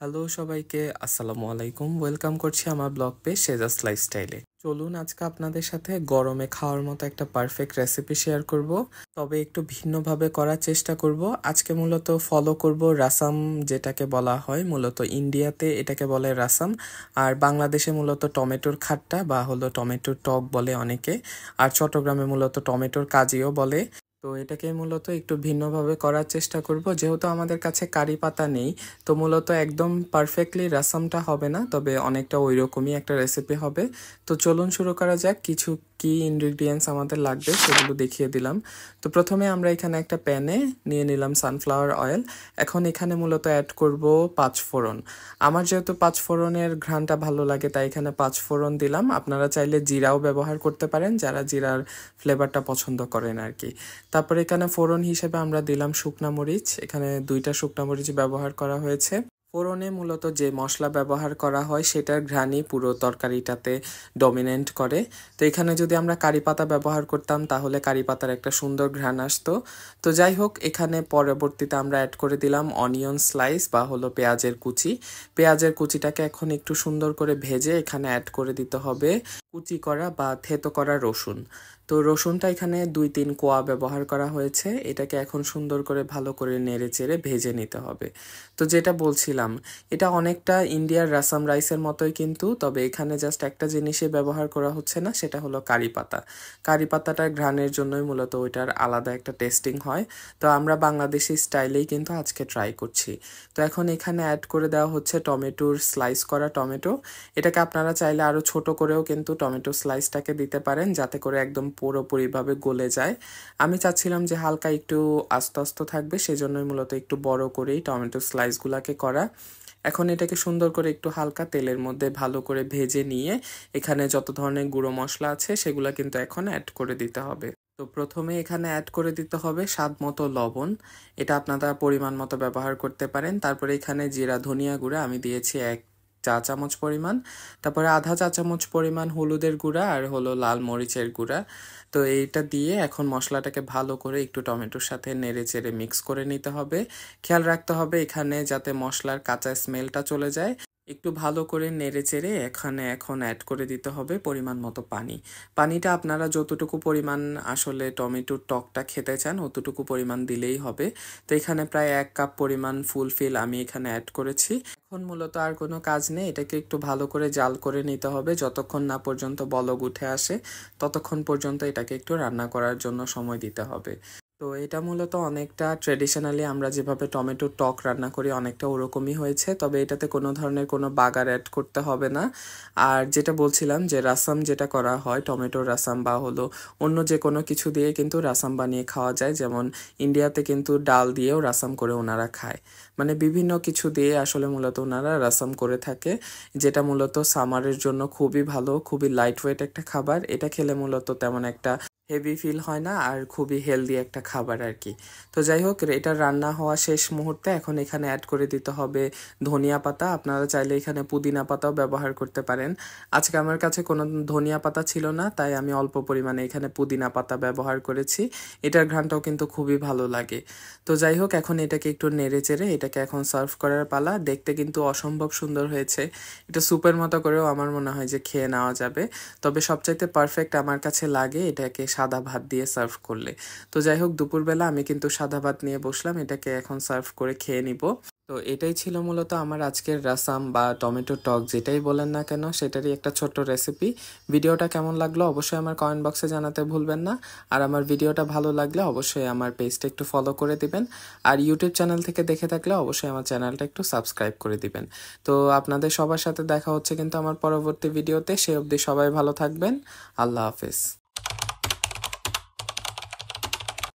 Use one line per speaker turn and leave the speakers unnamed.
Hello সবাইকে, আসসালামু আলাইকুম। ওয়েলকাম করছি আমার ব্লগ পেজ সেজাস লাইফস্টাইলে। চলুন আজকে আপনাদের সাথে গরমে খাওয়ার মতো একটা পারফেক্ট রেসিপি শেয়ার করব, তবে একটু ভিন্নভাবে করার চেষ্টা করব। আজকে মূলত ফলো করব রাসাম, যেটাকে বলা হয় মূলত ইন্ডিয়াতে এটাকে বলে রাসাম, আর বাংলাদেশে মূলত টমেটোর খাট্টা বা হলো টমেটোর টক বলে অনেকে, আর চট্টগ্রামে মূলত টমেটোর কাজিও বলে। তো এটাকে মূলত একটু ভিন্নভাবে করার চেষ্টা করব, যেহেতু আমাদের কাছে কারি পাতা নেই। তো মূলত একদম পারফেক্টলি রাসামটা হবে না, তবে অনেকটা ওই রকমই একটা রেসিপি হবে। তো চলুন শুরু করা যাক। কিছু কি ইনগ্রিডিয়েন্টস আমাদের লাগবে সেগুলো দেখিয়ে দিলাম। তো প্রথমে আমরা এখানে একটা প্যানে নিয়ে নিলাম সানফ্লাওয়ার অয়েল। এখন এখানে মূলত অ্যাড করব পাঁচফোড়ন। আমার যেহেতু পাঁচফোড়নের ঘ্রাণটা ভালো লাগে তাই এখানে পাঁচফোড়ন দিলাম। আপনারা চাইলে জিরাও ব্যবহার করতে পারেন, যারা জিরার ফ্লেভারটা পছন্দ করেন আর কি। তারপরে এখানে ফোড়ন হিসেবে আমরা দিলাম শুকনা মরিচ। এখানে 2টা শুকনা মরিচ ব্যবহার করা হয়েছে। ফোড়নে মূলত যে মশলা ব্যবহার করা হয় সেটার ঘ্রাণই পুরো তরকারিটাতে ডমিনেন্ট করে। তো এখানে যদি আমরা কারি পাতা ব্যবহার করতাম তাহলে কারি পাতার একটা সুন্দর ঘ্রাণ আসতো। তো যাই হোক, এখানে পরবর্তীতে আমরা অ্যাড করে দিলাম অনিয়ন স্লাইস বা হলো পেঁয়াজের কুচি। পেঁয়াজের কুচিটাকে এখন একটু সুন্দর করে ভেজে এখানে অ্যাড করে দিতে হবে কুচি করা বা থেতো করা রসুন। তো রসুনটা এখানে 2-3 কোয়া ব্যবহার করা হয়েছে। এটাকে এখন সুন্দর করে ভালো করে নেড়ে চেড়ে ভেজে নিতে হবে। তো যেটা বলছিলাম, এটা অনেকটা ইন্ডিয়ার রাসাম রাইসের মতোই কিন্তু, তবে এখানে জাস্ট একটা জিনিসই ব্যবহার করা হচ্ছে না, সেটা হলো কারি পাতা। কারি পাতাটার ঘ্রাণের জন্যই মূলত ওইটার আলাদা একটা টেস্টিং হয়। তো আমরা বাংলাদেশি স্টাইলেই কিন্তু আজকে ট্রাই করছি। তো এখন এখানে অ্যাড করে দেওয়া হচ্ছে টমেটোর স্লাইস করা টমেটো। এটাকে আপনারা চাইলে আরও ছোট করেও কিন্তু টমেটো স্লাইসটাকে দিতে পারেন, যাতে করে একদম পুরোপুরিভাবে গলে যায়। আমি চাচ্ছিলাম যে হালকা একটু আস্তে আস্তে থাকবে, সেজন্যই মূলত একটু বড় করেই টমেটো স্লাইসগুলোকে করা। এখন এটাকে সুন্দর করে একটু হালকা তেলের মধ্যে ভালো করে ভেজে নিয়ে এখানে যত ধরনের গুঁড়ো মশলা আছে সেগুলো কিন্তু এখন অ্যাড করে দিতে হবে। তো প্রথমে এখানে অ্যাড করে দিতে হবে স্বাদ মতো লবণ। এটা আপনারা পরিমাণ মতো ব্যবহার করতে পারেন। তারপরে এখানে জিরা ধনিয়া গুঁড়া আমি দিয়েছি 1 চা চামচ পরিমাণ। তারপরে আধা চা চামচ পরিমাণ হলুদের গুঁড়া আর হলো লাল মরিচের গুঁড়া। তো এইটা দিয়ে এখন মশলাটাকে ভালো করে একটু টমেটোর সাথে নেড়ে চেড়ে মিক্স করে নিতে হবে। খেয়াল রাখতে হবে এখানে যাতে মশলার কাঁচা স্মেলটা চলে যায়। একটু ভালো করে নেড়ে চেড়ে এখানে এখন অ্যাড করে দিতে হবে পরিমাণ মতো পানি। পানিটা আপনারা যতটুকু পরিমাণ আসলে টমেটোর টকটা খেতে চান অতটুকু পরিমাণ দিলেই হবে। তো এখানে প্রায় 1 কাপ পরিমাণ ফুলফিল আমি এখানে অ্যাড করেছি। এখন মূলত আর কোনো কাজ নেই, এটাকে একটু ভালো করে জাল করে নিতে হবে। যতক্ষণ না পর্যন্ত বলক উঠে আসে ততক্ষণ পর্যন্ত এটাকে একটু রান্না করার জন্য সময় দিতে হবে। তো এটা মূলত অনেকটা ট্রেডিশনালি আমরা যেভাবে টমেটোর টক রান্না করি অনেকটা ওরকমই হয়েছে, তবে এটাতে কোনো ধরনের কোনো বাগার অ্যাড করতে হবে না। আর যেটা বলছিলাম যে রাসাম যেটা করা হয় টমেটোর রাসাম বা হলো অন্য যে কোনো কিছু দিয়ে কিন্তু রাসাম বানিয়ে খাওয়া যায়, যেমন ইন্ডিয়াতে কিন্তু ডাল দিয়েও রাসাম করে ওনারা খায়। মানে বিভিন্ন কিছু দিয়ে আসলে মূলত ওনারা রাসাম করে থাকে, যেটা মূলত সামারের জন্য খুবই ভালো, খুবই লাইট ওয়েট একটা খাবার। এটা খেলে মূলত তেমন একটা হেভি ফিল হয় না, আর খুবই হেলদি একটা খাবার আর কি। তো যাই হোক, এটা রান্না হওয়া শেষ মুহূর্তে এখন এখানে অ্যাড করে দিতে হবে ধনিয়া পাতা। আপনারা চাইলে এখানে পুদিনা পাতাও ব্যবহার করতে পারেন। আজকে আমার কাছে কোনো ধনিয়া পাতা ছিল না, তাই আমি অল্প পরিমাণে এখানে পুদিনা পাতা ব্যবহার করেছি। এটার ঘ্রাণটাও কিন্তু খুবই ভালো লাগে। তো যাই হোক, এখন এটাকে একটু নেড়ে চেড়ে এটাকে এখন সার্ভ করার পালা। দেখতে কিন্তু অসম্ভব সুন্দর হয়েছে। এটা স্যুপের মতো করেও আমার মনে হয় যে খেয়ে নেওয়া যাবে, তবে সবচাইতে পারফেক্ট আমার কাছে লাগে এটাকে সাদা ভাত দিয়ে সার্ভ করলে। তো যাই হোক, দুপুরবেলা আমি কিন্তু সাদা ভাত নিয়ে বসলাম, এটাকে এখন সার্ভ করে খেয়ে নিব। তো এটাই ছিল মূলত আমার আজকের রাসাম বা টমেটো টক, যেটাই বলেন না কেন সেটারই একটা ছোট্ট রেসিপি। ভিডিওটা কেমন লাগলো অবশ্যই আমার কমেন্ট বক্সে জানাতে ভুলবেন না। আর আমার ভিডিওটা ভালো লাগলে অবশ্যই আমার পেজটা একটু ফলো করে দিবেন। আর ইউটিউব চ্যানেল থেকে দেখে থাকলে অবশ্যই আমার চ্যানেলটা একটু সাবস্ক্রাইব করে দিবেন। তো আপনাদের সবার সাথে দেখা হচ্ছে কিন্তু আমার পরবর্তী ভিডিওতে। সে অবধি সবাই ভালো থাকবেন। আল্লাহ হাফেজ।